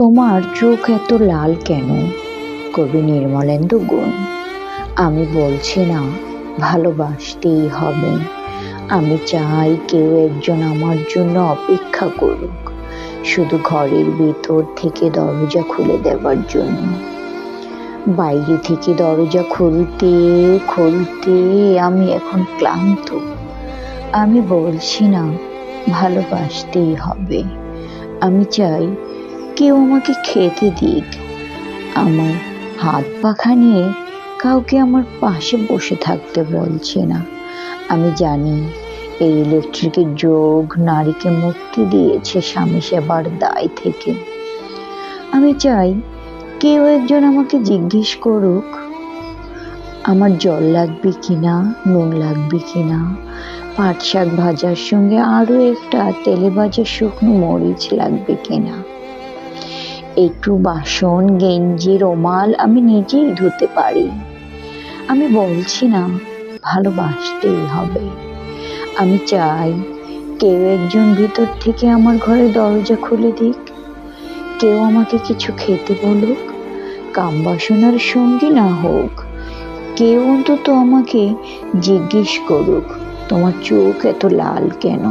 তোমার চোখ এত লাল কেন? কবি নির্মলেন্দু গুণ। আমি বলছি না ভালোবাসতেই হবে, আমি চাই কেউ একজন আমার জন্য অপেক্ষা করুক, শুধু ঘরের ভেতর থেকে দরজা খুলে দেওয়ার জন্য। বাইরে থেকে দরজা খুলতে খুলতে আমি এখন ক্লান্ত। আমি বলছি না ভালোবাসতেই হবে, আমি চাই কেউ আমাকে খেতে দিক, আমার হাত পাখা নিয়ে কাউকে আমার পাশে বসে থাকতে বলছে না। আমি জানি এই ইলেকট্রিকের যুগ নারীকে মুক্তি দিয়েছে স্বামী সেবার দায় থেকে। আমি চাই কেউ একজন আমাকে জিজ্ঞেস করুক আমার জল লাগবে কিনা, নুন লাগবে কিনা, পাট শাক ভাজার সঙ্গে আরো একটা তেলে ভাজা শুকনো মরিচ লাগবে কিনা। একটু বাসন গেঞ্জি রুমাল আমি নিজেই ধুতে পারি। আমি বলছি না ভালোবাসতেই হবে, আমি চাই কেউ একজন ভিতর থেকে আমার ঘরের দরজা খুলে দিক, কেউ আমাকে কিছু খেতে বলুক, কাম বাসনার সঙ্গী না হোক, কেউ অন্তত আমাকে জিজ্ঞেস করুক তোমার চোখ এত লাল কেন।